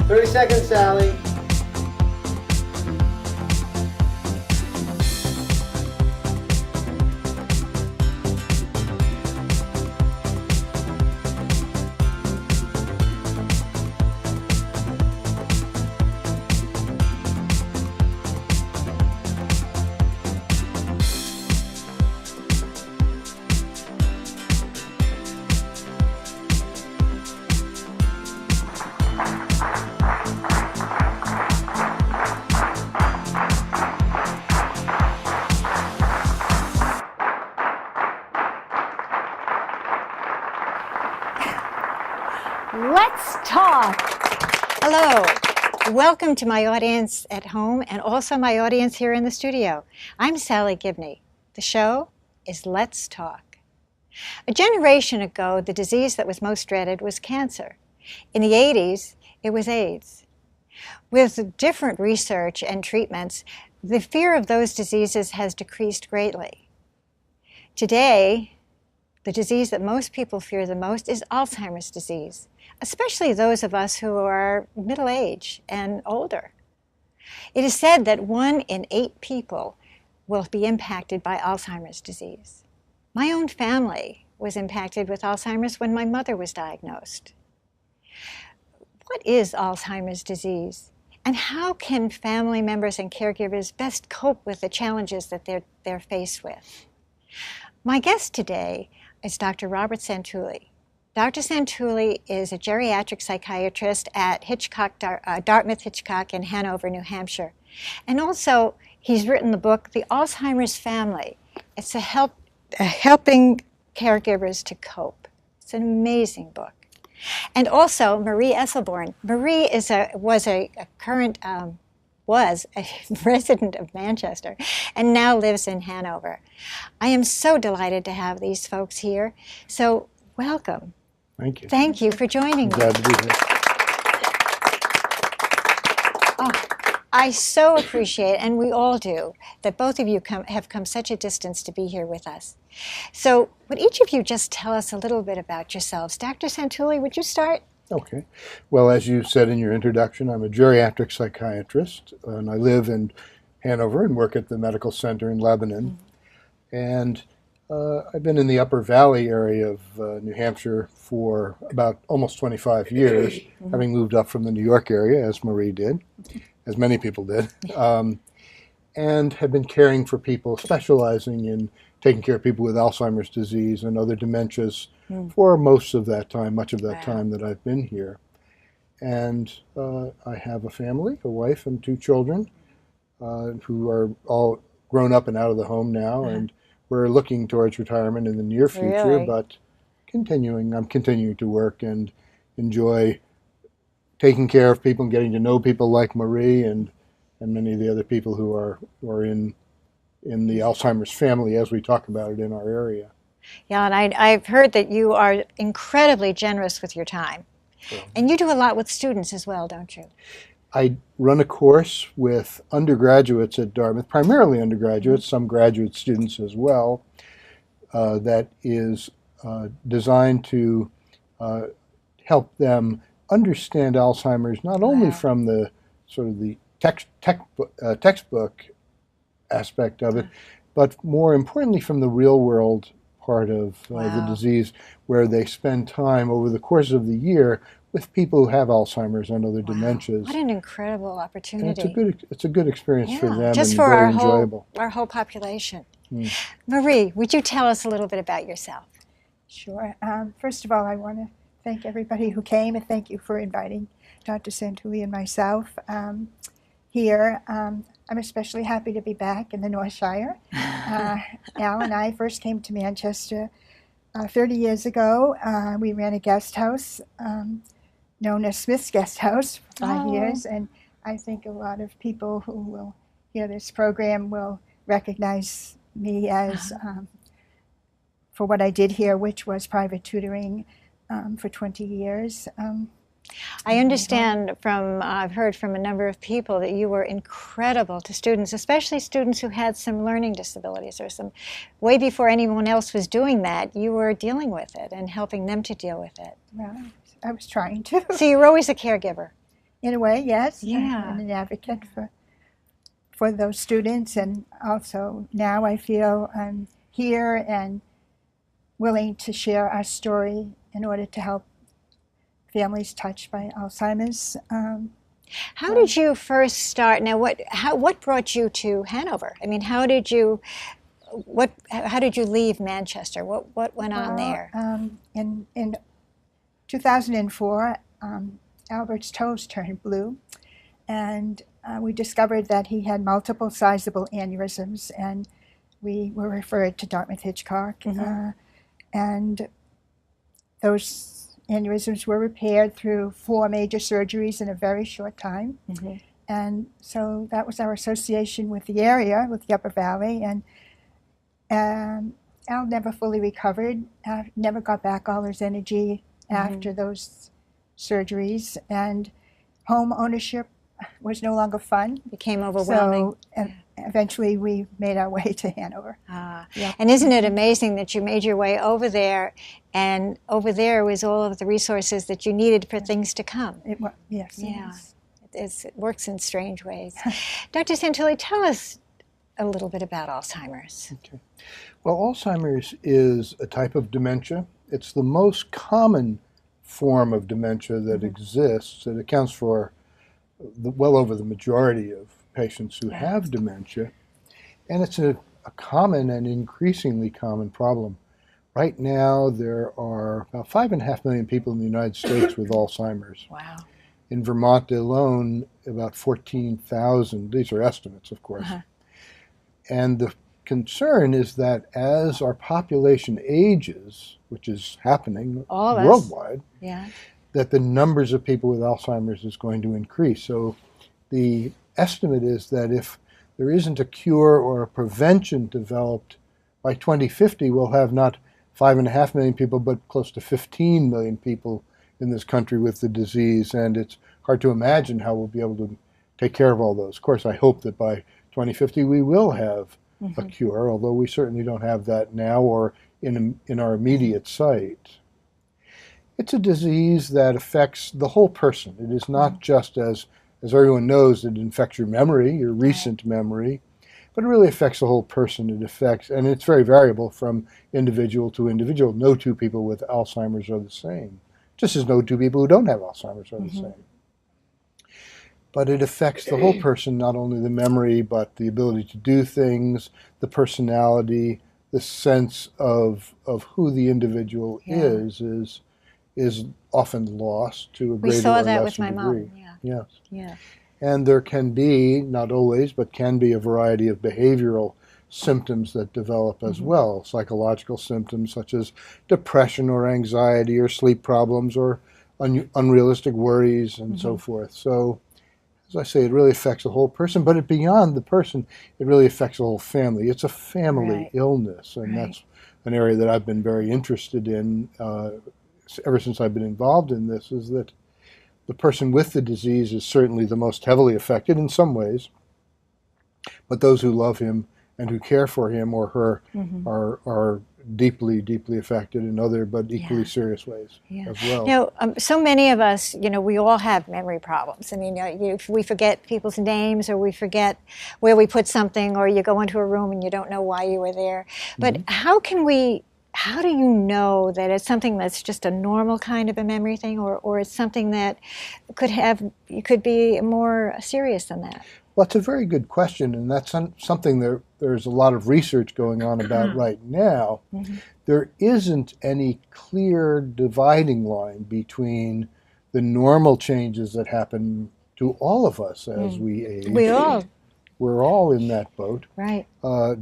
30 seconds, Sally. Let's talk. Hello. Welcome to my audience at home and also my audience here in the studio. I'm Sally Gibney. The show is Let's Talk. A generation ago, the disease that was most dreaded was cancer. In the 80s, it was AIDS. With different research and treatments, the fear of those diseases has decreased greatly. Today, the disease that most people fear the most is Alzheimer's disease, especially those of us who are middle-aged and older. It is said that 1 in 8 people will be impacted by Alzheimer's disease. My own family was impacted with Alzheimer's when my mother was diagnosed. What is Alzheimer's disease? And how can family members and caregivers best cope with the challenges that they're faced with? My guest today is Dr. Robert Santulli. Dr. Santulli is a geriatric psychiatrist at Dartmouth Hitchcock in Hanover, New Hampshire. And also, he's written the book, The Alzheimer's Family. It's helping caregivers to cope. It's an amazing book. And also, Marie Esselborn. Marie was a resident of Manchester and now lives in Hanover. I am so delighted to have these folks here. So, welcome. Thank you. Thank you for joining me. Glad to be here. Oh, I so appreciate, and we all do, that both of you have come such a distance to be here with us. So would each of you just tell us a little bit about yourselves? Dr. Santulli, would you start? Okay. Well, as you said in your introduction, I'm a geriatric psychiatrist, and I live in Hanover and work at the medical center in Lebanon. And I've been in the Upper Valley area of New Hampshire for about almost 25 years, having moved up from the New York area, as Marie did, as many people did, and have been caring for people, specializing in taking care of people with Alzheimer's disease and other dementias for most of that time, much of that time that I've been here. And I have a family, a wife and 2 children who are all grown up and out of the home now, and we're looking towards retirement in the near future, Really? but I'm continuing to work and enjoy taking care of people and getting to know people like Marie and many of the other people who are in the Alzheimer's family as we talk about it in our area. Yeah, and I've heard that you are incredibly generous with your time. So, And you do a lot with students as well, don't you? I run a course with undergraduates at Dartmouth, primarily undergraduates, some graduate students as well, that is designed to help them understand Alzheimer's, not only from the sort of the textbook aspect of it, but more importantly from the real world part of the disease, where they spend time over the course of the year with people who have Alzheimer's and other dementias. What an incredible opportunity. And it's a good experience for them, just and for very our enjoyable. whole population. Marie, would you tell us a little bit about yourself? Sure. First of all, I want to thank everybody who came, and thank you for inviting Dr. Santulli and myself here. I'm especially happy to be back in the North Shire. Al and I first came to Manchester 30 years ago. We ran a guest house known as Smith's Guest House for 5 years, and I think a lot of people who will hear this program will recognize me as for what I did here, which was private tutoring for 20 years. I understand I've heard from a number of people that you were incredible to students, especially students who had some learning disabilities or some, way before anyone else was doing that, you were dealing with it and helping them to deal with it. Well, I was trying to. So you were always a caregiver. In a way, yes. Yeah. I'm an advocate for those students, and also now I feel I'm here and willing to share our story in order to help families touched by Alzheimer's. How did you first start? Now, what brought you to Hanover? I mean, how did you leave Manchester? What went on there? In 2004, Albert's toes turned blue, and we discovered that he had multiple sizable aneurysms, and we were referred to Dartmouth Hitchcock, and those aneurysms were repaired through 4 major surgeries in a very short time. And so that was our association with the area, with the Upper Valley. And Al never fully recovered, never got back all his energy after those surgeries. And home ownership was no longer fun. Became overwhelming. So eventually we made our way to Hanover. And isn't it amazing that you made your way over there, and over there was all of the resources that you needed for things to come? Yes. Yeah. It works in strange ways. Dr. Santulli, tell us a little bit about Alzheimer's. Okay. Well, Alzheimer's is a type of dementia. It's the most common form of dementia that exists. It accounts for well over the majority of patients who have dementia. And it's a common and increasingly common problem. Right now, there are about 5.5 million people in the United States with Alzheimer's. Wow. In Vermont alone, about 14,000. These are estimates, of course. And the concern is that as our population ages, which is happening worldwide, that the numbers of people with Alzheimer's is going to increase. So the estimate is that if there isn't a cure or a prevention developed by 2050, we'll have not 5.5 million people, but close to 15 million people in this country with the disease. And it's hard to imagine how we'll be able to take care of all those. Of course, I hope that by 2050 we will have a cure, although we certainly don't have that now or in our immediate sight. It's a disease that affects the whole person. It is not just, as everyone knows, it infects your memory, your recent memory, but it really affects the whole person. And it's very variable from individual to individual. No two people with Alzheimer's are the same, just as no two people who don't have Alzheimer's are the same. But it affects the whole person, not only the memory, but the ability to do things, the personality, the sense of who the individual is often lost to a greater or lesser degree. We saw that with my mom. Yes. And there can be, not always, but can be a variety of behavioral symptoms that develop as well. Psychological symptoms such as depression or anxiety or sleep problems or unrealistic worries and so forth. So, as I say, it really affects the whole person, but beyond the person, it really affects the whole family. It's a family illness, and that's an area that I've been very interested in ever since I've been involved in this, is that the person with the disease is certainly the most heavily affected in some ways, but those who love him and who care for him or her are deeply, deeply affected in other but equally serious ways as well. So many of us, we all have memory problems. I mean, we forget people's names, or we forget where we put something, or you go into a room and you don't know why you were there. But how do you know that it's something that's just a normal kind of a memory thing, or it's something that could be more serious than that? Well, it's a very good question, and that's something there's a lot of research going on about right now. There isn't any clear dividing line between the normal changes that happen to all of us as we age. We're all in that boat. Right.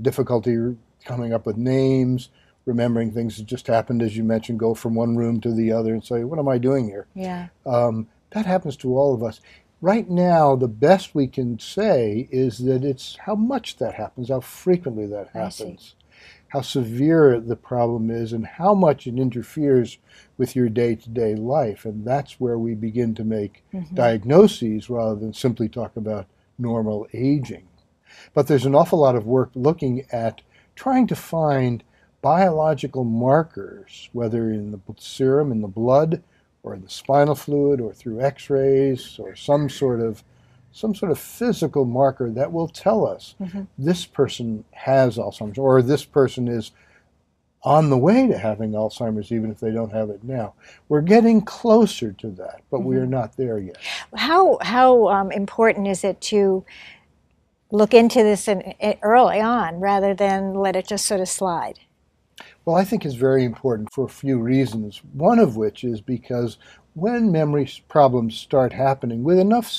Difficulty coming up with names, remembering things that just happened, as you mentioned, go from one room to the other and say, what am I doing here? That happens to all of us. Right now, the best we can say is that it's how much that happens, how frequently that happens, how severe the problem is, and how much it interferes with your day-to-day life. And that's where we begin to make diagnoses rather than simply talk about normal aging. But there's an awful lot of work looking at trying to find biological markers, whether in the serum, in the blood, or the spinal fluid or through x-rays or some sort of physical marker that will tell us this person has Alzheimer's or this person is on the way to having Alzheimer's, even if they don't have it now. We're getting closer to that, but we are not there yet. How important is it to look into this early on rather than let it just sort of slide? Well, I think it's very important for a few reasons, one of which is because when memory problems start happening with enough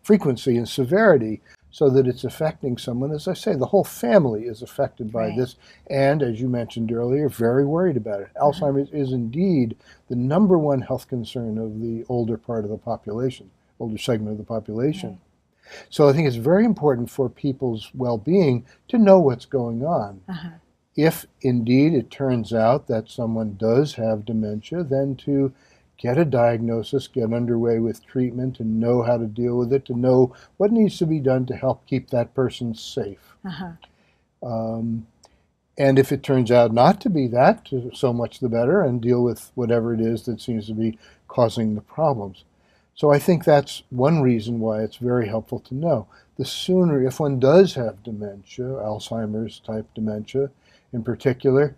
frequency and severity so that it's affecting someone, as I say, the whole family is affected by this, and as you mentioned earlier, very worried about it. Alzheimer's is indeed the #1 health concern of the older part of the population, older segment of the population. So I think it's very important for people's well-being to know what's going on. If indeed it turns out that someone does have dementia, then to get a diagnosis, get underway with treatment, and know how to deal with it, to know what needs to be done to help keep that person safe. And if it turns out not to be that, so much the better, and deal with whatever it is that seems to be causing the problems. So I think that's one reason why it's very helpful to know. The sooner, if one does have dementia, Alzheimer's type dementia in particular,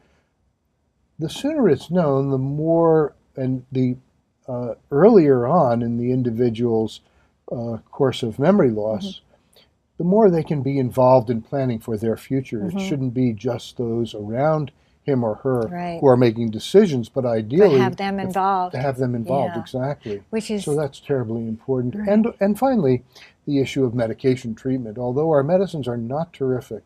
the sooner it's known, the more, and the earlier on in the individual's course of memory loss, the more they can be involved in planning for their future. It shouldn't be just those around him or her who are making decisions, but ideally have them involved. To have them involved, exactly. Which is, so that's terribly important. And finally, the issue of medication treatment. Although our medicines are not terrific,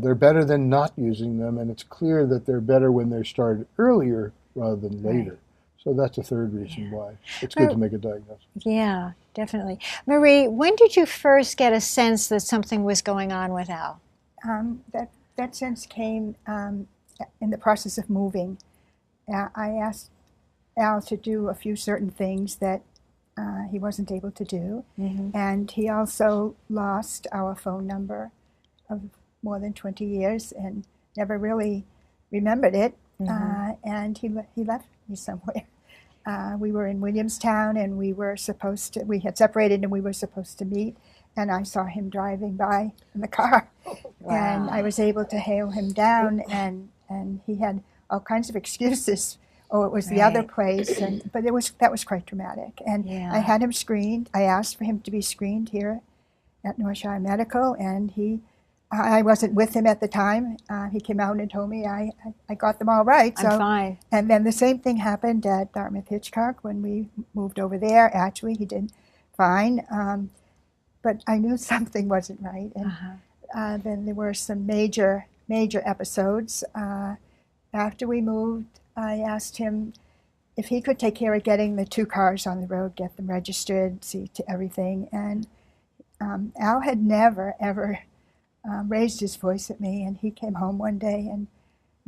they're better than not using them, and it's clear that they're better when they're started earlier rather than later. So that's a third reason why it's good to make a diagnosis. Yeah, definitely. Marie, when did you first get a sense that something was going on with Al? That sense came in the process of moving. I asked Al to do a few certain things that he wasn't able to do, and he also lost our phone number of more than 20 years and never really remembered it, and he left me somewhere. We were in Williamstown, and we had separated, and we were supposed to meet, and I saw him driving by in the car, and I was able to hail him down, and he had all kinds of excuses. Oh, it was the other place, but that was quite dramatic. And I had him screened. I asked for him to be screened here at North Shire Medical, and I wasn't with him at the time. He came out and told me I got them all right. So, I'm fine. And then the same thing happened at Dartmouth Hitchcock when we moved over there. Actually, he did fine, but I knew something wasn't right. And then there were some major episodes. After we moved, I asked him if he could take care of getting the 2 cars on the road, get them registered, see to everything. And Al had never, ever raised his voice at me, and he came home one day and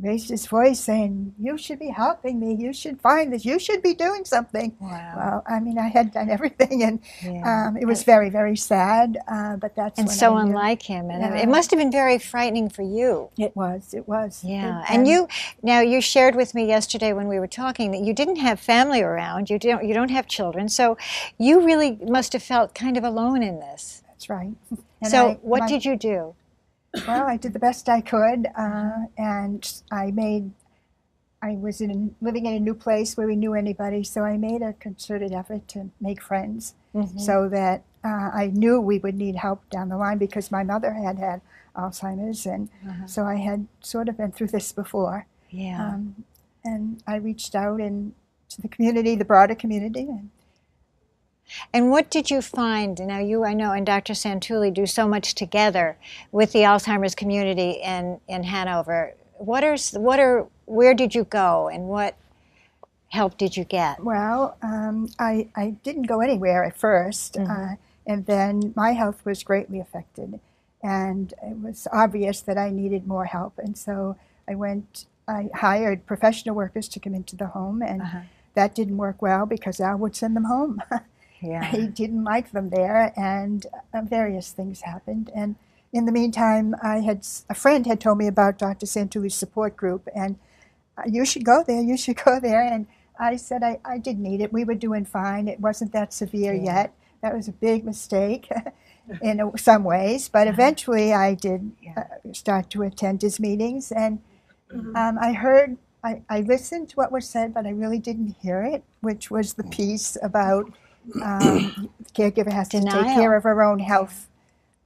raised his voice saying, "You should be helping me, you should find this, you should be doing something." Well, I mean, I had done everything, and it was very, very sad, but that's and so unlike him, and it must have been very frightening for you. It was. Yeah, and you shared with me yesterday when we were talking that you didn't have family around, you don't have children, so you really must have felt kind of alone in this. That's right. And so what did you do? Well, I did the best I could, and I was living in a new place where we knew anybody, so I made a concerted effort to make friends so that I knew we would need help down the line because my mother had Alzheimer's, and so I had sort of been through this before. And I reached out to the community, the broader community. And what did you find? Now, I know, and Dr. Santulli do so much together with the Alzheimer's community in Hanover. Where did you go, and what help did you get? Well, I didn't go anywhere at first, and then my health was greatly affected, and it was obvious that I needed more help, and so I hired professional workers to come into the home, and that didn't work well because Al would send them home. He didn't like them there, and various things happened. And in the meantime, a friend had told me about Dr. Santulli's support group, and you should go there, And I said I didn't need it. We were doing fine. It wasn't that severe yet. That was a big mistake in some ways. But eventually I did start to attend his meetings. And I listened to what was said, but I really didn't hear it, which was the piece about the caregiver has to take care of her own health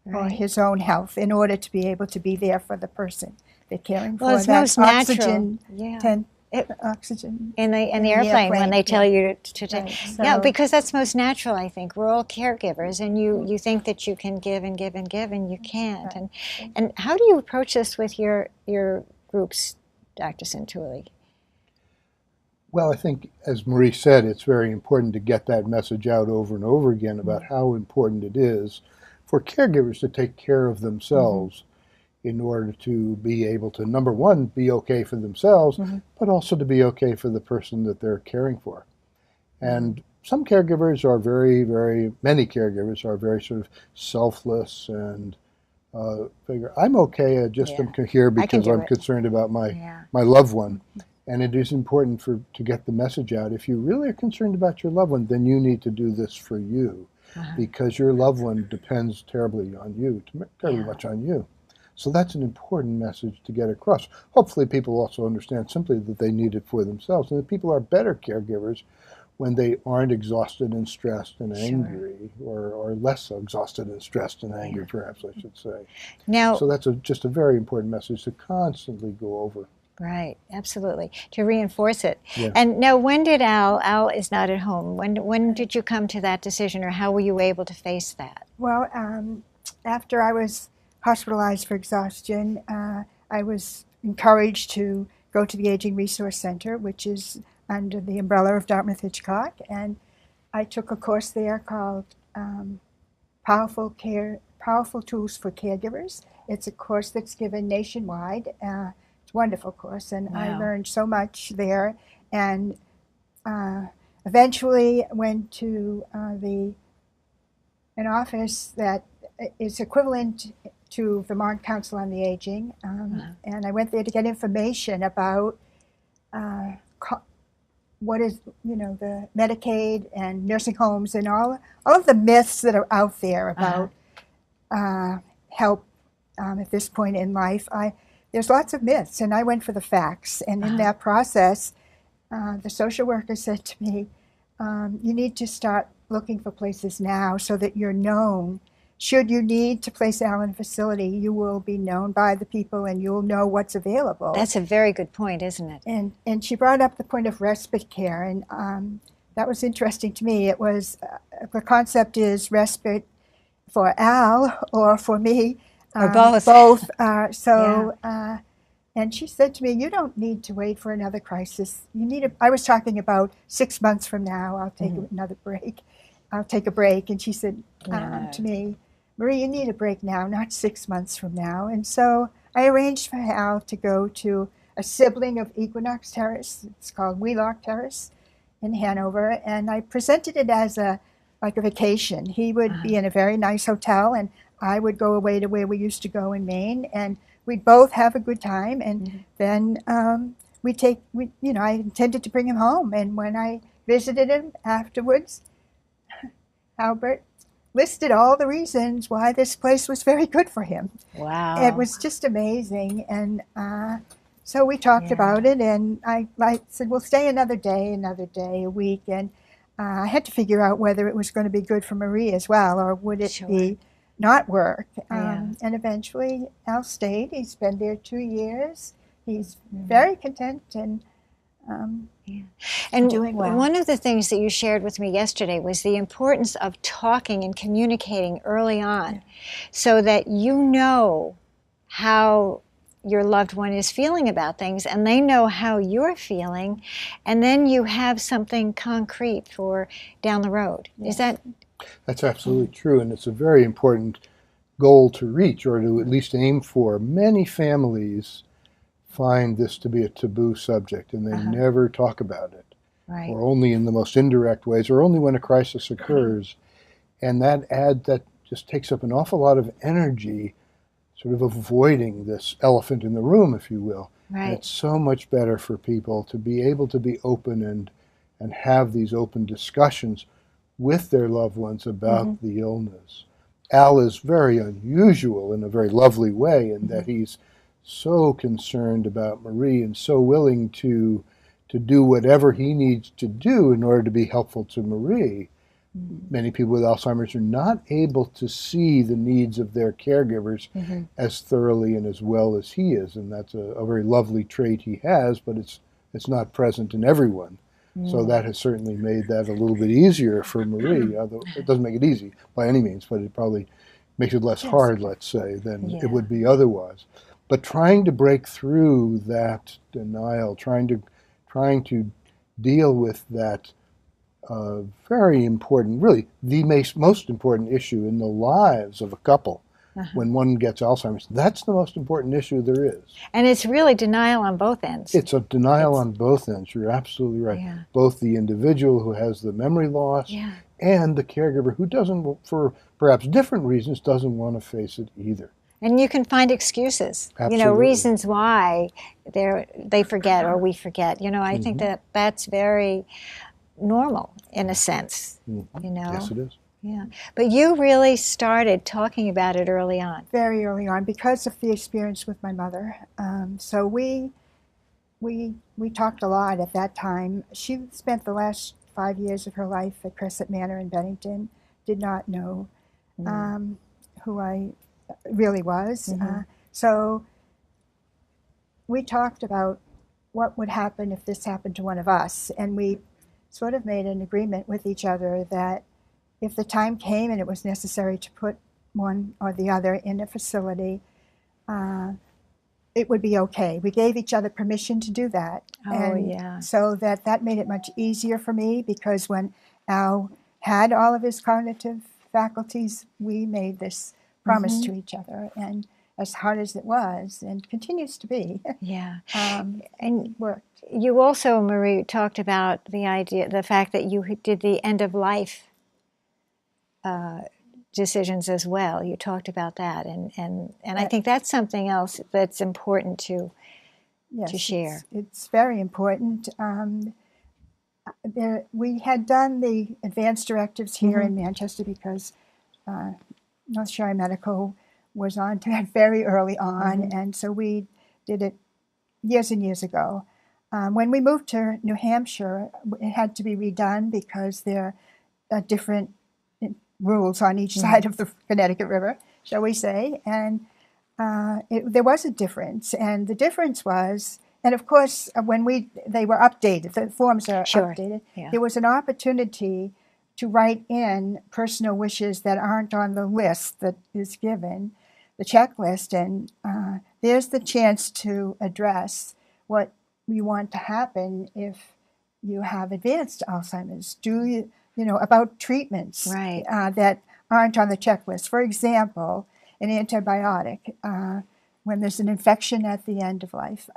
or his own health in order to be able to be there for the person they're caring for. Well, it's that most oxygen, natural. Oxygen in the airplane when they tell you to take. Right, Yeah, because that's most natural, I think. We're all caregivers, and you think that you can give and give and give, and you can't. Right. And how do you approach this with your groups, Dr. Santulli? Well, I think, as Marie said, it's very important to get that message out over and over again about how important it is for caregivers to take care of themselves in order to be able to, number one, be okay for themselves, but also to be okay for the person that they're caring for. And some caregivers are many caregivers are very sort of selfless and figure, I'm okay, I just am here because I'm concerned about my loved one. And it is important to get the message out. If you really are concerned about your loved one, then you need to do this for you, because your loved one depends terribly on you, terribly much on you. So that's an important message to get across. Hopefully people also understand simply that they need it for themselves, and that people are better caregivers when they aren't exhausted and stressed and angry, or less exhausted and stressed and angry, perhaps I should say. Now, so that's just a very important message to constantly go over. Right, absolutely, to reinforce it. Yeah. And now, when did Al is not at home, when did you come to that decision, or how were you able to face that? Well, after I was hospitalized for exhaustion, I was encouraged to go to the Aging Resource Center, which is under the umbrella of Dartmouth-Hitchcock, and I took a course there called Powerful Tools for Caregivers. It's a course that's given nationwide. It's a wonderful course, and I learned so much there, and eventually went to an office that is equivalent to Vermont Council on the Aging, and I went there to get information about what is, the Medicaid and nursing homes and all of the myths that are out there about help at this point in life. There's lots of myths, and I went for the facts. And in that process, the social worker said to me, you need to start looking for places now so that you're known. Should you need to place Al in a facility, you will be known by the people and you'll know what's available. That's a very good point, isn't it? And she brought up the point of respite care, and that was interesting to me. It was, the concept is respite for Al or for me. Or both. Both. And she said to me, you don't need to wait for another crisis. I was talking about 6 months from now, I'll take another break. I'll take a break. And she said to me, Marie, you need a break now, not 6 months from now. And so I arranged for Al to go to a sibling of Equinox Terrace. It's called Wheelock Terrace in Hanover. And I presented it as like a vacation. He would be in a very nice hotel, and I would go away to where we used to go in Maine, and we'd both have a good time. And then I intended to bring him home. And when I visited him afterwards, Albert listed all the reasons why this place was very good for him. Wow. It was just amazing. And so we talked about it, and I said, we'll stay another day, a week. And I had to figure out whether it was going to be good for Marie as well, or would it be not work. And eventually Al stayed. He's been there 2 years. He's very content and doing well. One of the things that you shared with me yesterday was the importance of talking and communicating early on, so that you know how your loved one is feeling about things, and they know how you're feeling, and then you have something concrete for down the road. Is that? That's absolutely true, and it's a very important goal to reach, or to at least aim for. Many families find this to be a taboo subject, and they never talk about it, or only in the most indirect ways, or only when a crisis occurs. And that just takes up an awful lot of energy, sort of avoiding this elephant in the room, if you will. Right. And it's so much better for people to be able to be open and have these open discussions with their loved ones about the illness. Al is very unusual in a very lovely way in that he's so concerned about Marie and so willing to do whatever he needs to do in order to be helpful to Marie. Many people with Alzheimer's are not able to see the needs of their caregivers as thoroughly and as well as he is, and that's a very lovely trait he has, but it's not present in everyone. So that has certainly made that a little bit easier for Marie, although it doesn't make it easy by any means, but it probably makes it less hard, let's say, than it would be otherwise. But trying to break through that denial, trying to deal with that very important, really the most important issue in the lives of a couple when one gets Alzheimer's. That's the most important issue there is. And it's really denial on both ends. It's a denial on both ends. You're absolutely right. Yeah. Both the individual who has the memory loss and the caregiver who doesn't, for perhaps different reasons, doesn't want to face it either. And you can find excuses, Absolutely. Reasons why they forget or we forget. I think that's very normal in a sense, Yes, it is. Yeah, but you really started talking about it early on. Very early on, because of the experience with my mother. So we talked a lot at that time. She spent the last 5 years of her life at Crescent Manor in Bennington. Did not know who I really was. So we talked about what would happen if this happened to one of us, and we sort of made an agreement with each other that if the time came and it was necessary to put one or the other in a facility, it would be okay. We gave each other permission to do that. So that made it much easier for me, because when Al had all of his cognitive faculties, we made this promise to each other. And as hard as it was, and continues to be, and worked. You also, Marie, talked about the fact that you did the end of life decisions as well. You talked about that, and I think that's something else that's important to share. It's very important. We had done the advanced directives here in Manchester because North Shire Medical was on to that very early on, and so we did it years and years ago. When we moved to New Hampshire, it had to be redone because there are different rules on each side of the Connecticut River, shall we say, and there was a difference, and the difference was, and of course, when they were updated, the forms are updated, there was an opportunity to write in personal wishes that aren't on the list that is given, the checklist, and there's the chance to address what you want to happen if you have advanced Alzheimer's. About treatments that aren't on the checklist. For example, an antibiotic, when there's an infection at the end of life.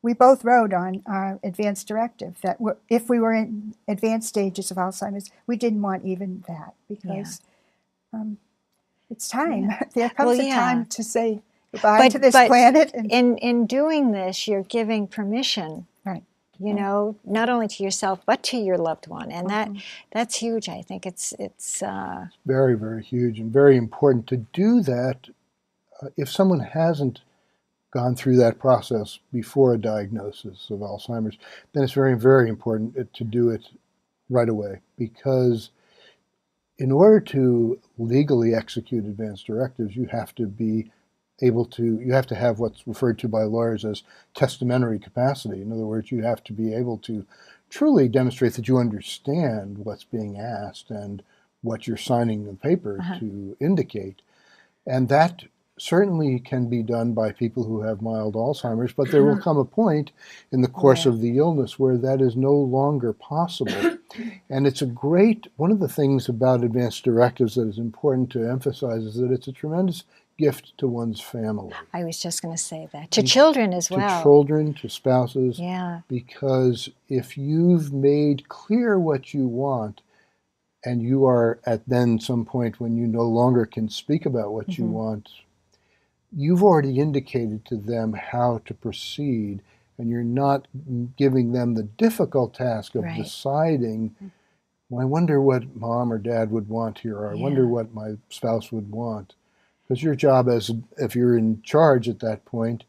We both wrote on our advanced directive that if we were in advanced stages of Alzheimer's, we didn't want even that, because it's time. There comes a time to say goodbye to this planet. And in doing this, you're giving permission, not only to yourself, but to your loved one. And that's huge, I think. It's very, very huge and very important to do that. If someone hasn't gone through that process before a diagnosis of Alzheimer's, then it's very, very important to do it right away, because in order to legally execute advanced directives, you have to be you have to have what's referred to by lawyers as testamentary capacity. In other words, you have to be able to truly demonstrate that you understand what's being asked and what you're signing the paper to indicate. And that certainly can be done by people who have mild Alzheimer's, but there will come a point in the course of the illness where that is no longer possible. And it's one of the things about advanced directives that is important to emphasize is that it's a tremendous gift to one's family. I was just going to say that. To children as well. To children, to spouses. Yeah. Because if you've made clear what you want, and you are at then some point when you no longer can speak about what you want, you've already indicated to them how to proceed, and you're not giving them the difficult task of Right. deciding, well, I wonder what mom or dad would want here, or I wonder Yeah. what my spouse would want. Because your job, as if you're in charge at that point,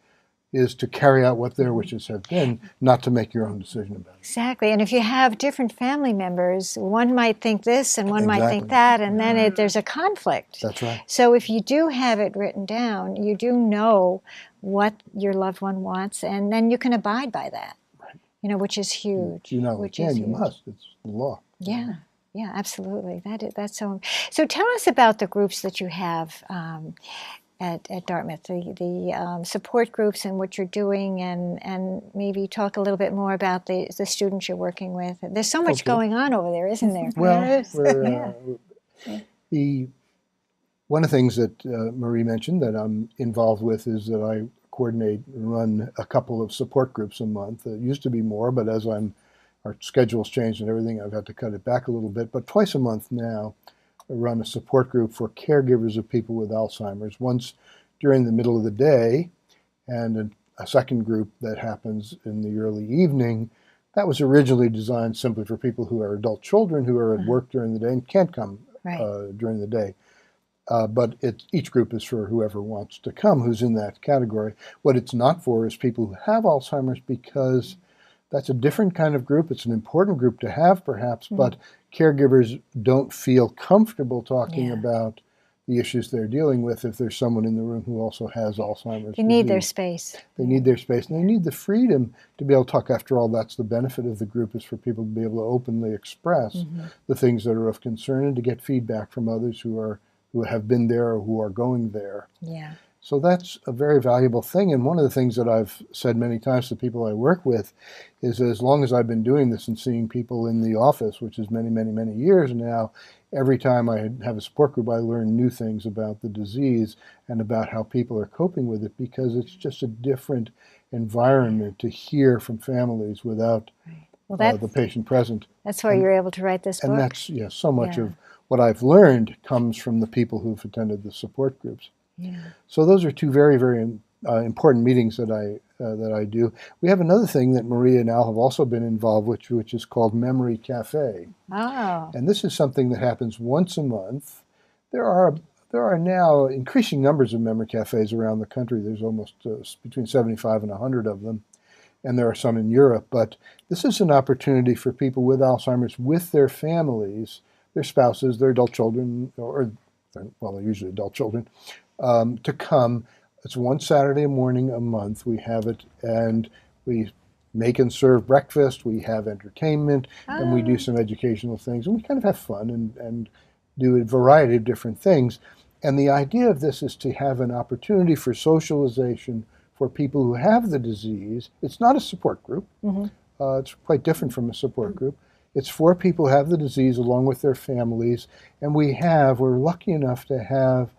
is to carry out what their wishes have been, not to make your own decision about it. Exactly. And if you have different family members, one might think this and one might think Exactly. that, and then there's a conflict. That's right. So if you do have it written down, you do know what your loved one wants, and then you can abide by that, Right. which is huge. You not only which is can, you huge. must. It's the law. Yeah, yeah, absolutely. That's so. So tell us about the groups that you have at Dartmouth, the support groups and what you're doing, and maybe talk a little bit more about the students you're working with. There's so much Okay. going on over there, isn't there? Well, Yes. one of the things that Marie mentioned that I'm involved with is that I coordinate and run a couple of support groups a month. It used to be more, but as our schedule's changed and everything, I've had to cut it back a little bit. But twice a month now, I run a support group for caregivers of people with Alzheimer's, once during the middle of the day, and a second group that happens in the early evening. That was originally designed simply for people who are adult children who are at work during the day and can't come Right. during the day. But each group is for whoever wants to come who's in that category. What it's not for is people who have Alzheimer's, because that's a different kind of group. It's an important group to have, perhaps, but caregivers don't feel comfortable talking Yeah. about the issues they're dealing with if there's someone in the room who also has Alzheimer's You need their disease. space. They need their space, and they need the freedom to be able to talk. After all, that's the benefit of the group, is for people to be able to openly express the things that are of concern and to get feedback from others who have been there or who are going there. Yeah. So that's a very valuable thing. And one of the things that I've said many times to people I work with is, as long as I've been doing this and seeing people in the office, which is many, many, many years now, every time I have a support group, I learn new things about the disease and about how people are coping with it, because it's just a different environment to hear from families without Well, the patient present. that's why you're able to write this book. And that's, so much Yeah. of what I've learned comes from the people who've attended the support groups. Yeah. So those are two very, very important meetings that I do. We have another thing that Maria and Al have also been involved with, which is called Memory Cafe. Oh. And this is something that happens once a month. There are now increasing numbers of memory cafes around the country. There's almost between 75 and 100 of them, and there are some in Europe. But this is an opportunity for people with Alzheimer's, with their families, their spouses, their adult children, they're usually adult children, to come. It's one Saturday morning a month. We have it, and we make and serve breakfast. We have entertainment, and we do some educational things, and we kind of have fun and do a variety of different things. And the idea of this is to have an opportunity for socialization for people who have the disease. It's not a support group. It's quite different from a support group. It's for people who have the disease along with their families. And we're lucky enough to have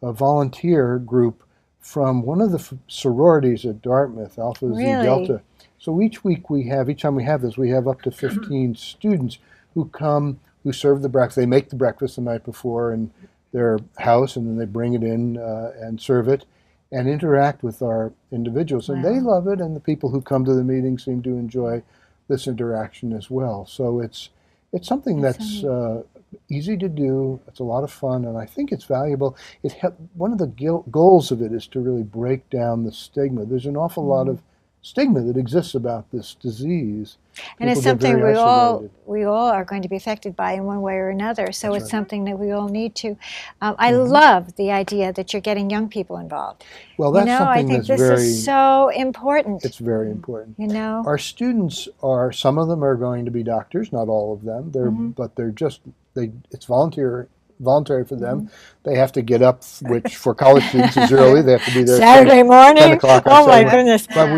a volunteer group from one of the sororities at Dartmouth, Alpha Z Delta. So each time we have this, we have up to 15 students who come, who serve the breakfast. They make the breakfast the night before in their house, and then they bring it in and serve it and interact with our individuals. And they love it, and the people who come to the meeting seem to enjoy this interaction as well. So it's something that's easy to do. It's a lot of fun, and I think it's valuable. One of the goals of it is to really break down the stigma. There's an awful lot of stigma that exists about this disease. And it's People get something very isolated. we all are going to be affected by in one way or another. So it's something that we all need to. I love the idea that you're getting young people involved. Well, that's I something think that's this is so important. It's very important. Our students some of them are going to be doctors, not all of them. But it's voluntary for them. They have to get up, which for college students is early. They have to be there Saturday morning. 10 o'clock on Oh my Saturday. goodness! But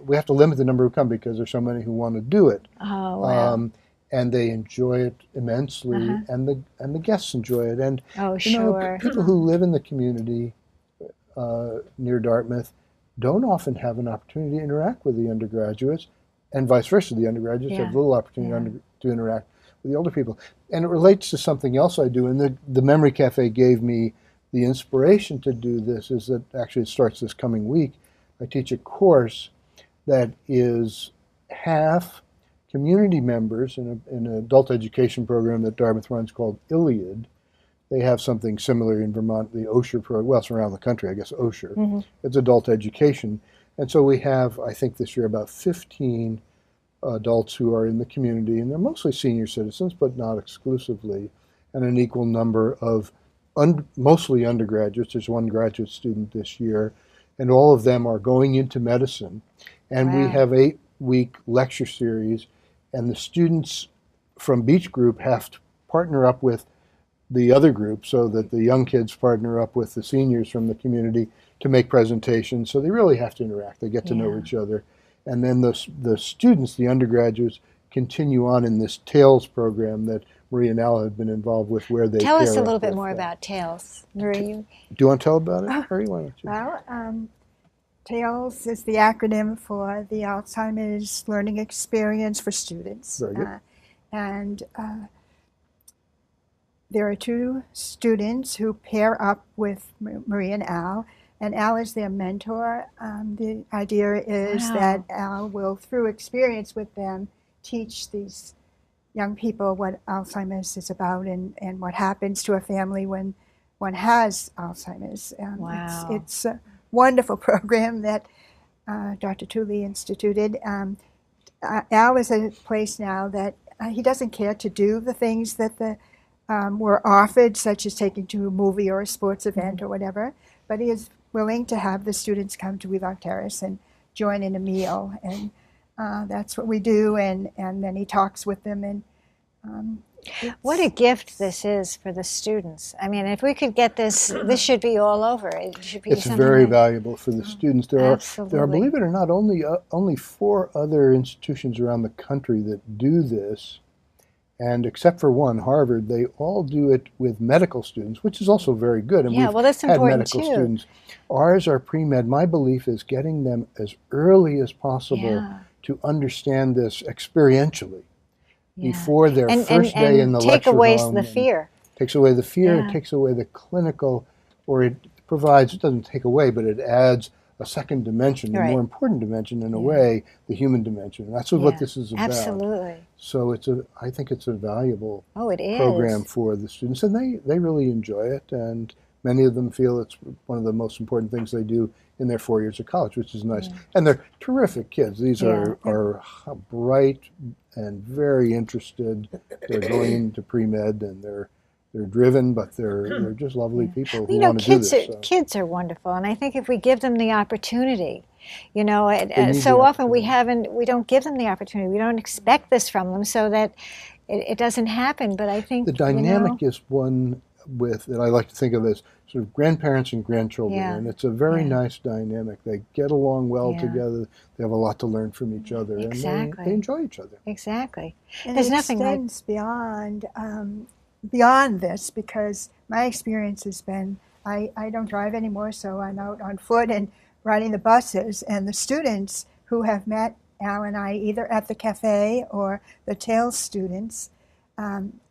we have to limit the number who come, because there's so many who want to do it. Oh wow! And they enjoy it immensely, and the guests enjoy it. And sure. People who live in the community near Dartmouth don't often have an opportunity to interact with the undergraduates, and vice versa. The undergraduates have little opportunity to interact with the older people. And it relates to something else I do. And the Memory Cafe gave me the inspiration to do this, is that actually it starts this coming week. I teach a course that is half community members in an adult education program that Dartmouth runs called Iliad. They have something similar in Vermont, the Osher program. Well, it's around the country, I guess, Osher. Mm-hmm. It's adult education. And so we have, I think this year, about 15 adults who are in the community, and they're mostly senior citizens, but not exclusively, and an equal number of mostly undergraduates. There's one graduate student this year, and all of them are going into medicine. And Wow. we have 8-week lecture series, and the students from each group have to partner up with the other group so that the young kids partner up with the seniors from the community to make presentations. So they really have to interact. They get to know each other. And then the students, the undergraduates, continue on in this TALES program that Marie and Al have been involved with, where they Tell us a pair little up bit with more them. about TALES. Marie, you... Do you want to tell about it? Marie, why don't you? Well, TALES is the acronym for the Alzheimer's Learning Experience for Students. Very good. And there are 2 students who pair up with Marie and Al is their mentor. The idea is Wow. that Al will, through experience with them, teach these young people what Alzheimer's is about and what happens to a family when one has Alzheimer's. Wow. It's a wonderful program that Dr. Tully instituted. Al is at a place now that he doesn't care to do the things that were offered, such as taking to a movie or a sports event or whatever, but he is willing to have the students come to Wheelock Terrace and join in a meal, and that's what we do, and then he talks with them. And what a gift this is for the students. I mean, if we could get this should be all over. It should be It's something very that- valuable for the students. There Absolutely. are, believe it or not, only 4 other institutions around the country that do this. And except for one, Harvard, they all do it with medical students, which is also very good. And Yeah, we've well, that's had important medical too. students. Ours are pre-med. My belief is getting them as early as possible Yeah. to understand this experientially Yeah. before their and, first day in the take lecture away room. the and fear. Takes away the fear. Yeah. It takes away the clinical, or it provides. It doesn't take away, but it adds a second dimension, a Right. more important dimension in a Yeah. way, the human dimension. That's Yeah. what this is about. Absolutely. So I think it's a valuable Oh, it is. program for the students, and they really enjoy it, and many of them feel it's one of the most important things they do in their 4 years of college, which is nice. Yeah. And they're terrific kids. These Yeah. are bright and very interested. They're going into pre-med, and they're driven, but they're just lovely people who You know, want to do this. kids are wonderful, and I think if we give them the opportunity, you know, need so the often we opportunity. don't give them the opportunity. We don't expect this from them, so that it doesn't happen. But I think The dynamic is one that I like to think of as sort of grandparents and grandchildren, Yeah. and it's a very Yeah. nice dynamic. They get along well Yeah. together. They have a lot to learn from each other, Exactly. and they enjoy each other. Exactly. And There's it nothing like extends beyond this, because my experience has been I don't drive anymore, so I'm out on foot and riding the buses, and the students who have met Al and I either at the cafe or the TALES students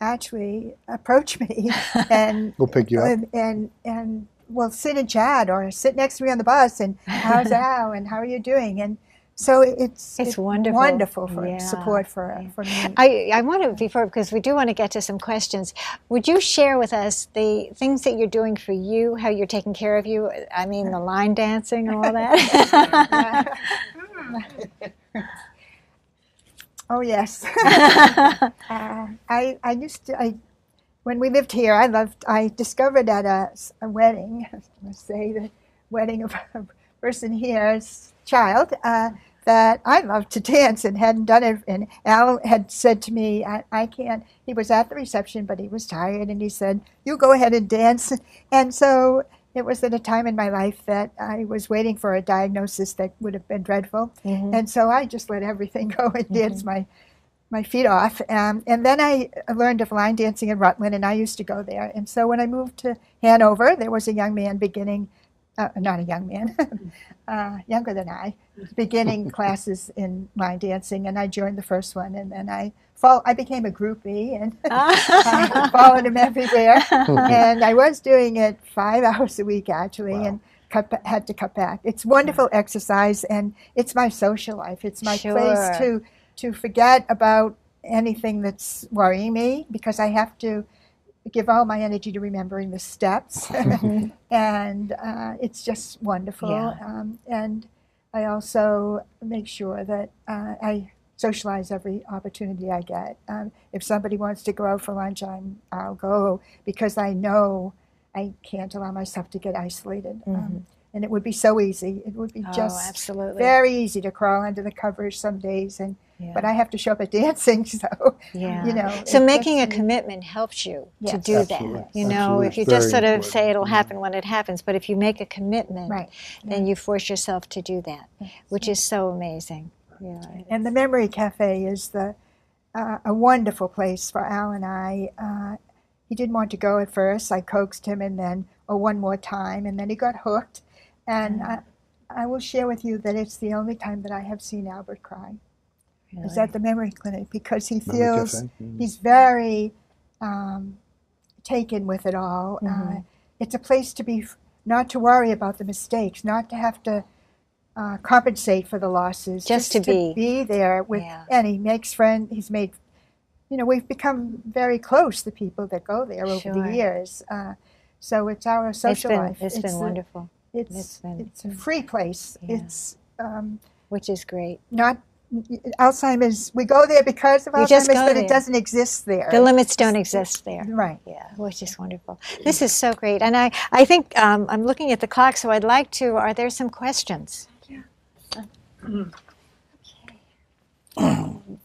actually approach me and We'll pick you up. and will sit and chat or sit next to me on the bus and how's Al and how are you doing, and so it's wonderful. for Yeah. support for me. I want to, because we do want to get to some questions, would you share with us the things that you're doing for you, how you're taking care of you? I mean, the line dancing and all that? Oh yes. I used to. When we lived here, I discovered at a wedding, I must say, the wedding of a person here's child, that I loved to dance and hadn't done it. And Al had said to me, I can't. He was at the reception, but he was tired, and he said, "You go ahead and dance." And so it was at a time in my life that I was waiting for a diagnosis that would have been dreadful. Mhm. And so I just let everything go and dance my feet off. And then I learned of line dancing in Rutland, and I used to go there. And so when I moved to Hanover, there was a young man beginning, not a young man, younger than I, beginning classes in line dancing, and I joined the first one. And then I became a groupie and I followed him everywhere. And I was doing it 5 hours a week, actually, and had to cut back. It's wonderful exercise, and it's my social life. It's my place to forget about anything that's worrying me, because I have to give all my energy to remembering the steps. And it's just wonderful. Yeah. And I also make sure that I socialize every opportunity I get. If somebody wants to go out for lunch, I'll go, because I know I can't allow myself to get isolated. And it would be so easy. It would be just absolutely. very easy to crawl under the covers some days, but I have to show up at dancing, so So making a commitment helps you to do Absolutely. that. You know, Absolutely. if you Very just sort of important. say it'll happen when it happens, but if you make a commitment, then you force yourself to do that, which is so amazing. Yeah. And the Memory Cafe is a wonderful place for Al and I. He didn't want to go at first. I coaxed him, and then one more time, and then he got hooked. And I will share with you that it's the only time that I have seen Albert cry. Really? Is at the memory clinic, because he Memory feels Cafe. he's very taken with it all. It's a place to be, not to worry about the mistakes, not to have to compensate for the losses, just to be there with. And he makes friends. He's made, we've become very close, the people that go there over the years. So it's our social life. It's been wonderful. It's a free place. It's which is great. Not Alzheimer's. We go there because of Alzheimer's, but it doesn't exist there. The limits don't exist there. Right. Yeah, which is wonderful. This is so great. And I think I'm looking at the clock, so I'd like to, are there some questions? Yeah. Okay.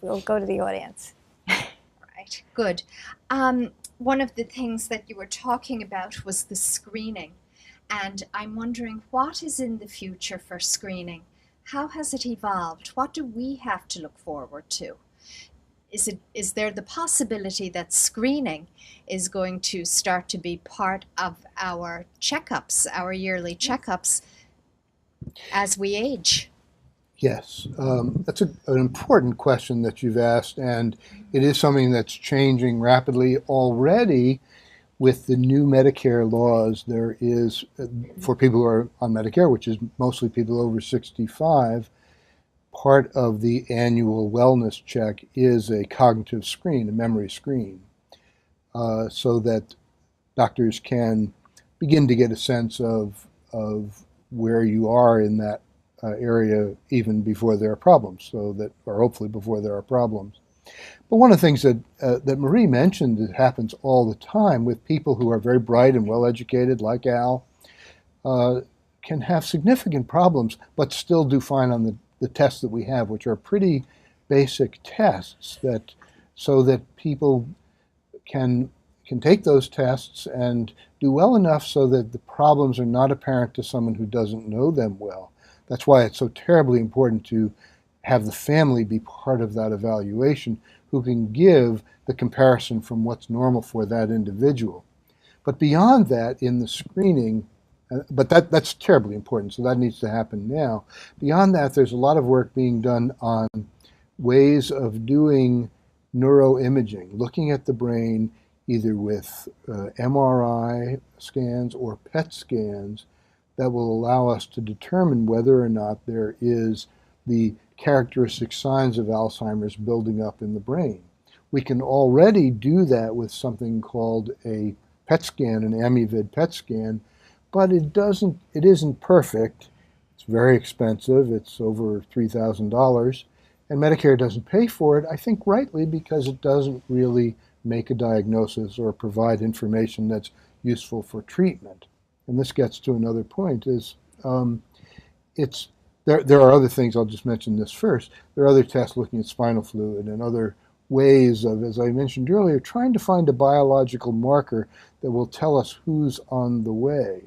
We'll go to the audience. Right, good. One of the things that you were talking about was the screening. And I'm wondering, what is in the future for screening? How has it evolved? What do we have to look forward to? Is there the possibility that screening is going to start to be part of our checkups, our yearly checkups, as we age? Yes, that's an important question that you've asked, and it is something that's changing rapidly already. With the new Medicare laws, there is, for people who are on Medicare, which is mostly people over 65, part of the annual wellness check is a cognitive screen, a memory screen, so that doctors can begin to get a sense of where you are in that area even before there are problems, or hopefully before there are problems. But one of the things that Marie mentioned that happens all the time with people who are very bright and well-educated, like Al, can have significant problems, but still do fine on the tests that we have, which are pretty basic tests, so that people can take those tests and do well enough so that the problems are not apparent to someone who doesn't know them well. That's why it's so terribly important to have the family be part of that evaluation, who can give the comparison from what's normal for that individual. But beyond that, in the screening, but that's terribly important, so that needs to happen now. Beyond that, there's a lot of work being done on ways of doing neuroimaging, looking at the brain either with MRI scans or PET scans that will allow us to determine whether or not there is the characteristic signs of Alzheimer's building up in the brain. We can already do that with something called a PET scan, an Amivid PET scan, but it isn't perfect. It's very expensive. It's over $3,000, and Medicare doesn't pay for it, I think rightly, because it doesn't really make a diagnosis or provide information that's useful for treatment. And this gets to another point, is there are other things, I'll just mention this first. There are other tests looking at spinal fluid and other ways of, as I mentioned earlier, trying to find a biological marker that will tell us who's on the way.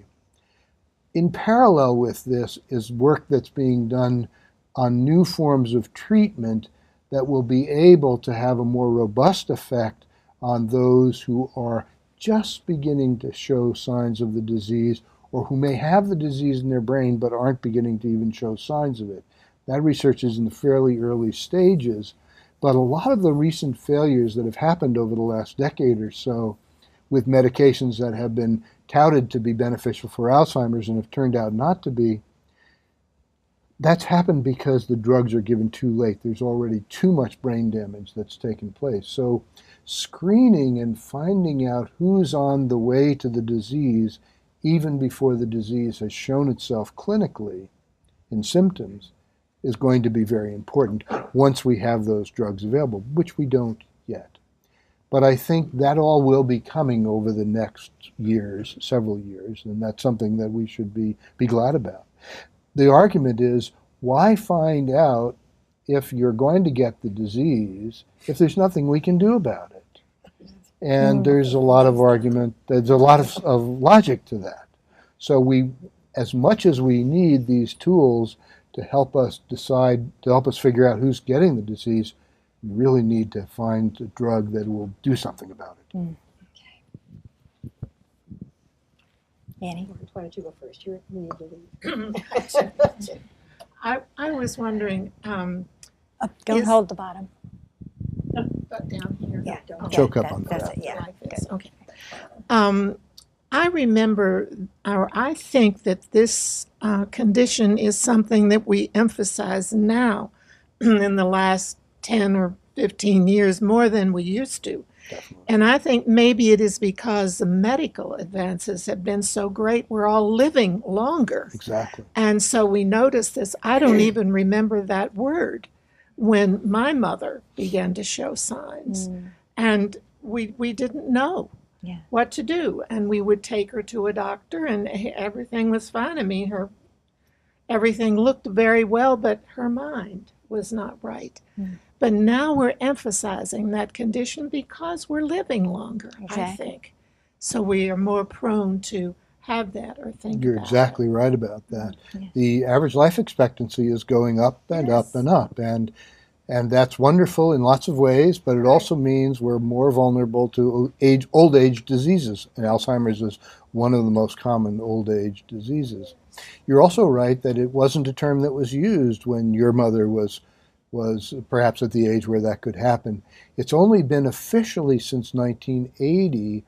In parallel with this is work that's being done on new forms of treatment that will be able to have a more robust effect on those who are just beginning to show signs of the disease, or who may have the disease in their brain but aren't beginning to even show signs of it. That research is in the fairly early stages, but a lot of the recent failures that have happened over the last decade or so with medications that have been touted to be beneficial for Alzheimer's and have turned out not to be, that's happened because the drugs are given too late. There's already too much brain damage that's taken place. So screening and finding out who's on the way to the disease even before the disease has shown itself clinically in symptoms is going to be very important once we have those drugs available, which we don't yet. But I think that all will be coming over the next years, several years, and that's something that we should be glad about. The argument is, why find out if you're going to get the disease if there's nothing we can do about it? And there's a lot of argument, there's a lot of logic to that. So we, as much as we need these tools to help us decide, to help us figure out who's getting the disease, we really need to find a drug that will do something about it. Annie? Why don't you go first? You need to leave. I was wondering, Don't hold the bottom. down here. Yeah, Choke up on that's that. it, yeah. Like this. Okay. I remember, or I think that this condition is something that we emphasize now in the last 10 or 15 years more than we used to. Definitely. And I think maybe it is because the medical advances have been so great, we're all living longer. Exactly. And so we notice this. I don't even remember that word when my mother began to show signs. And we didn't know what to do. And we would take her to a doctor and everything was fine. I mean, everything looked very well, but her mind was not right. But now we're emphasizing that condition because we're living longer, I think. So we are more prone to have that or think You're about exactly it. right about that. Yes. The average life expectancy is going up and up and up, and that's wonderful in lots of ways, but it also means we're more vulnerable to old age diseases, and Alzheimer's is one of the most common old age diseases. You're also right that it wasn't a term that was used when your mother was perhaps at the age where that could happen. It's only been officially since 1980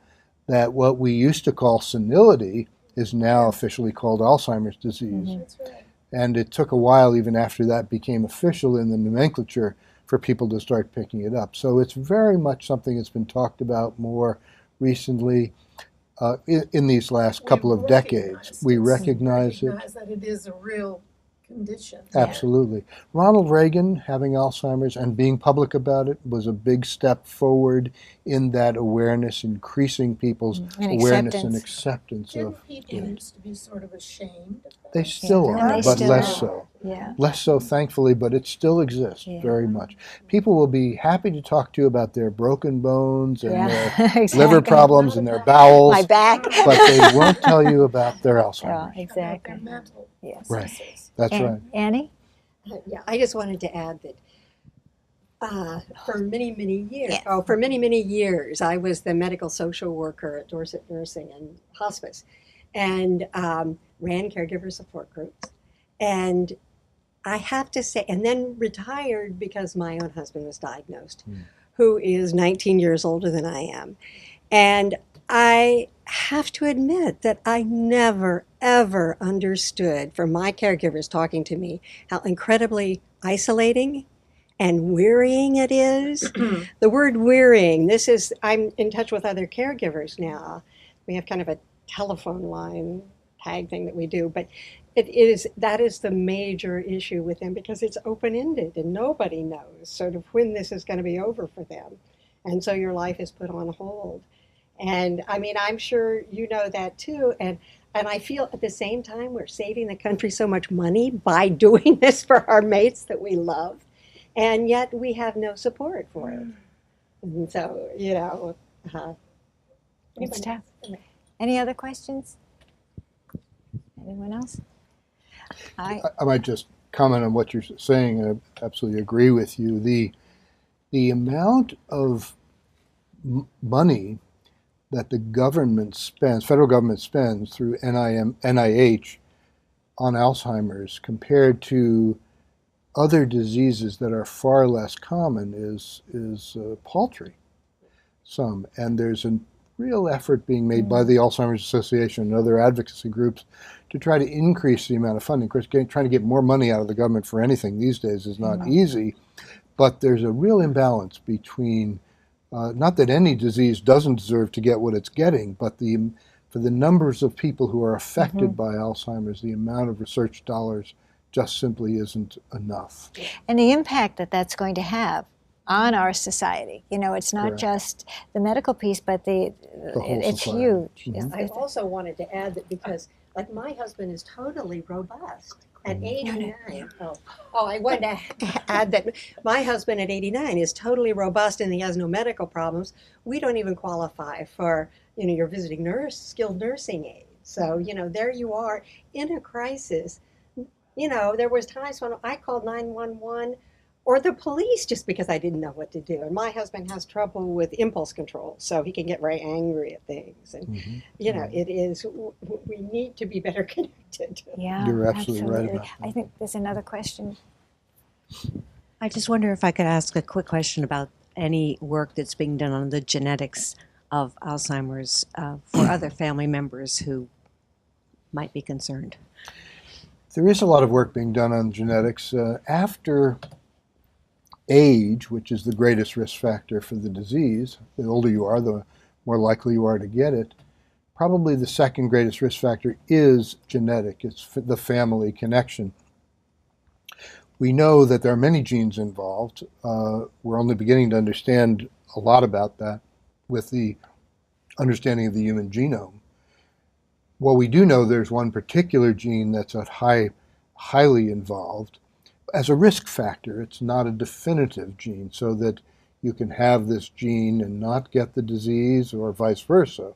that what we used to call senility is now officially called Alzheimer's disease. That's right. And it took a while, even after that became official in the nomenclature, for people to start picking it up. So it's very much something that's been talked about more recently in these last couple of decades. We recognize it. That it is a real condition. Absolutely. Ronald Reagan having Alzheimer's and being public about it was a big step forward in that awareness, increasing people's And awareness and acceptance. acceptance Didn't of people it. used to be sort of ashamed of that? They still And are, they but still less are. so. Yeah. Less so, thankfully, but it still exists very much. People will be happy to talk to you about their broken bones and their Exactly. liver problems and their bowels, My back. but they won't tell you about their Yeah, Alzheimer's. exactly. About their mental Yes. Right. processes. That's And right. Annie? Yeah, I just wanted to add that for many, many years, Yes. for many, many years, I was the medical social worker at Dorset Nursing and Hospice and ran caregiver support groups. And I have to say, and then retired because my own husband was diagnosed, who is 19 years older than I am. And I have to admit that I never, ever understood from my caregivers talking to me how incredibly isolating and wearying it is. The word wearying, I'm in touch with other caregivers now. We have kind of a telephone line tag thing that we do, but that is the major issue with them because it's open-ended and nobody knows sort of when this is going to be over for them. And so your life is put on hold. And I mean, I'm sure you know that too. And I feel at the same time, we're saving the country so much money by doing this for our mates that we love. And yet we have no support for it. And so, It's tough. Any other questions? Anyone else? I might just comment on what you're saying. I absolutely agree with you. The amount of money that the government spends, federal government spends through NIH on Alzheimer's compared to other diseases that are far less common is paltry. And there's an real effort being made by the Alzheimer's Association and other advocacy groups to try to increase the amount of funding. Of course, trying to get more money out of the government for anything these days is not easy, but there's a real imbalance between, not that any disease doesn't deserve to get what it's getting, but for the numbers of people who are affected by Alzheimer's, the amount of research dollars just simply isn't enough. And the impact that that's going to have on our society. You know, it's not Correct. just the medical piece, but whole it's society. huge. I also wanted to add that because, like, my husband is totally robust at 89. I wanted to add that my husband at 89 is totally robust and he has no medical problems. We don't even qualify for, your visiting nurse, skilled nursing aid. So, there you are in a crisis. There was times when I called 911 or the police just because I didn't know what to do. And my husband has trouble with impulse control, so he can get very angry at things. And, it is, we need to be better connected. Yeah, You're absolutely right about that. I think there's another question. I just wonder if I could ask a quick question about any work that's being done on the genetics of Alzheimer's for other family members who might be concerned. There is a lot of work being done on genetics. After age, which is the greatest risk factor for the disease, the older you are, the more likely you are to get it. Probably the second greatest risk factor is genetic. It's the family connection. We know that there are many genes involved. We're only beginning to understand a lot about that with the understanding of the human genome. Well, we do know there's one particular gene that's highly involved. As a risk factor, it's not a definitive gene, so that you can have this gene and not get the disease or vice versa.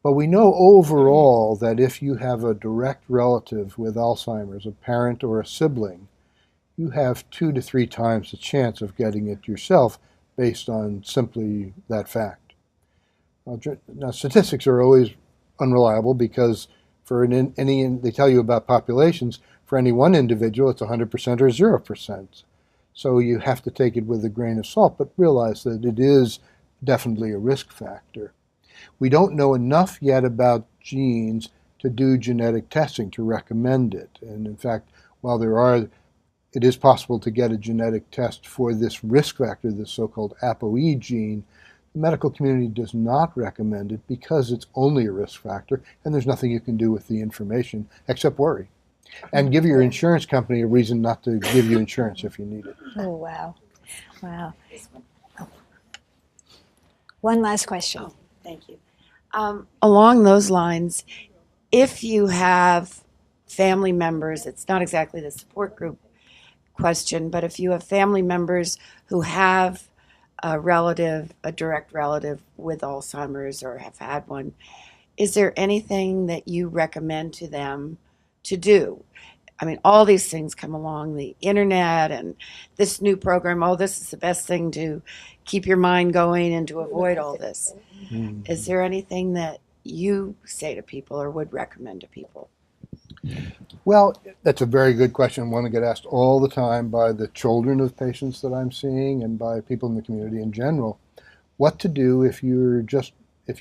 But we know overall that if you have a direct relative with Alzheimer's, a parent or a sibling, you have 2 to 3 times the chance of getting it yourself based on simply that fact. Now, statistics are always unreliable because they tell you about populations, for any one individual it's 100% or 0%. So you have to take it with a grain of salt, but realize that it is definitely a risk factor. We don't know enough yet about genes to do genetic testing to recommend it. And in fact, while it is possible to get a genetic test for this risk factor, this so-called ApoE gene, the medical community does not recommend it because it's only a risk factor and there's nothing you can do with the information except worry. And give your insurance company a reason not to give you insurance if you need it. Oh, wow. Wow. One last question. Oh, thank you. Along those lines, if you have family members, it's not exactly the support group question, but if you have family members who have a direct relative with Alzheimer's or have had one, is there anything that you recommend to them to do? I mean, all these things come along, the internet and this new program, this is the best thing to keep your mind going and to avoid all this. Is there anything that you say to people or would recommend to people? Well, that's a very good question. One I get asked all the time by the children of patients that I'm seeing and by people in the community in general. What to do if you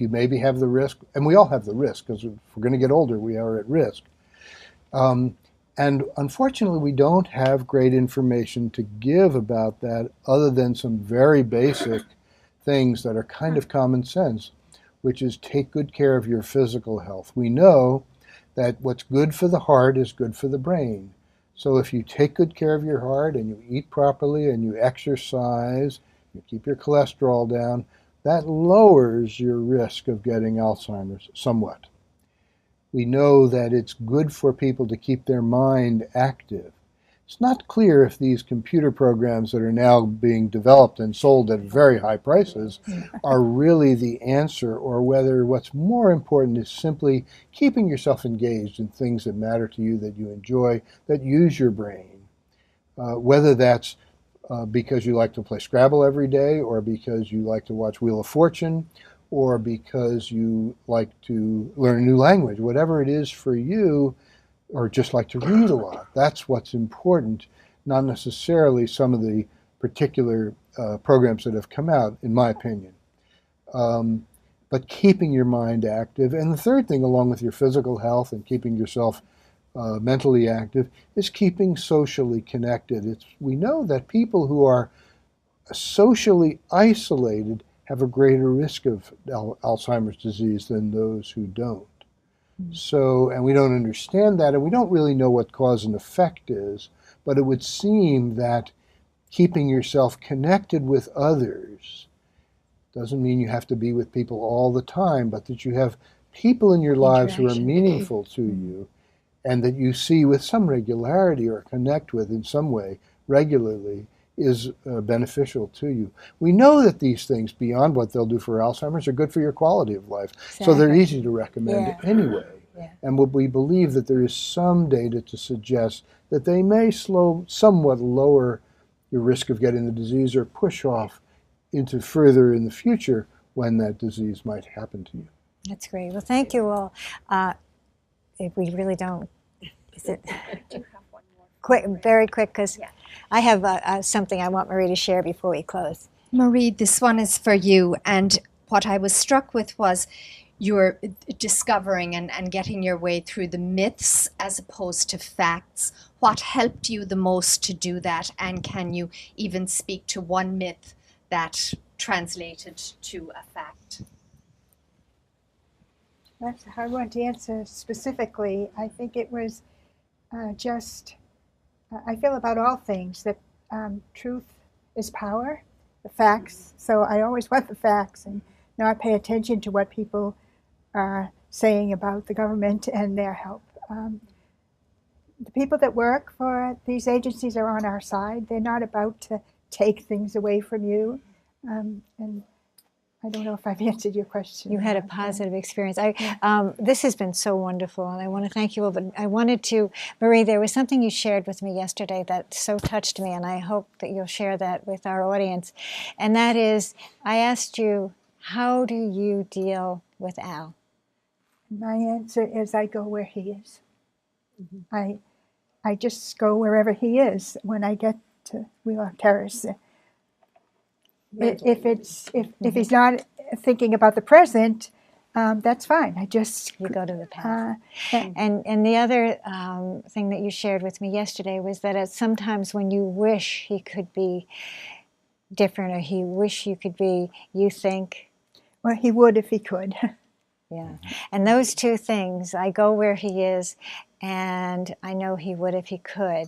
maybe have the risk, and we all have the risk because if we're going to get older, we are at risk. And unfortunately, we don't have great information to give about that other than some very basic things that are kind of common sense, which is take good care of your physical health. We know that what's good for the heart is good for the brain. So if you take good care of your heart and you eat properly and you exercise, you keep your cholesterol down, that lowers your risk of getting Alzheimer's somewhat. We know that it's good for people to keep their mind active. It's not clear if these computer programs that are now being developed and sold at very high prices are really the answer, or whether what's more important is simply keeping yourself engaged in things that matter to you, that you enjoy, that use your brain. Whether that's because you like to play Scrabble every day, or because you like to watch Wheel of Fortune, or because you like to learn a new language, whatever it is for you, or just like to read a lot. That's what's important, not necessarily some of the particular programs that have come out, in my opinion. But but keeping your mind active. And the third thing, along with your physical health and keeping yourself mentally active, is keeping socially connected. We know that people who are socially isolated have a greater risk of Alzheimer's disease than those who don't. So, and we don't understand that, and we don't really know what cause and effect is, but it would seem that keeping yourself connected with others doesn't mean you have to be with people all the time, but that you have people in your lives who are meaningful to you and that you see with some regularity or connect with in some way regularly is beneficial to you. We know that these things, beyond what they'll do for Alzheimer's, are good for your quality of life. Exactly. So they're easy to recommend anyway. Yeah. And we believe that there is some data to suggest that they may somewhat lower your risk of getting the disease or push off into further in the future when that disease might happen to you. That's great. Well, thank you all. If we really don't, is it quick, very quick, because I have something I want Marie to share before we close. Marie, this one is for you. And what I was struck with was you're discovering and getting your way through the myths as opposed to facts. What helped you the most to do that? And can you even speak to one myth that translated to a fact? That's a hard one to answer specifically. I think it was I feel about all things that truth is power, the facts. So I always want the facts and not pay attention to what people are saying about the government and their help. The people that work for these agencies are on our side. They're not about to take things away from you. And I don't know if I've answered your question. You had a positive experience. This has been so wonderful, and I want to thank you all. But I wanted to, Marie, there was something you shared with me yesterday that so touched me, and I hope that you'll share that with our audience. And that is, I asked you, how do you deal with Al? My answer is I go where he is. Mm-hmm. I just go wherever he is when I get to Wheelock Terrace. If he's not thinking about the present, that's fine. You go to the past. And the other thing that you shared with me yesterday was that sometimes when you wish he could be different, or he wish you could be, you think, well, he would if he could. Yeah, and those two things, I go where he is, and I know he would if he could,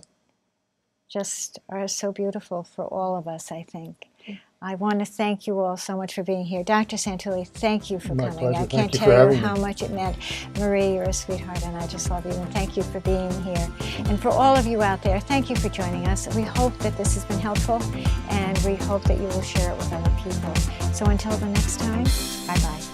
just are so beautiful for all of us, I think. I want to thank you all so much for being here. Dr. Santulli, thank you for My coming. pleasure. I can't tell you how much it meant. Marie, you're a sweetheart, and I just love you, and thank you for being here. And for all of you out there, thank you for joining us. We hope that this has been helpful, and we hope that you will share it with other people. So until the next time, bye-bye.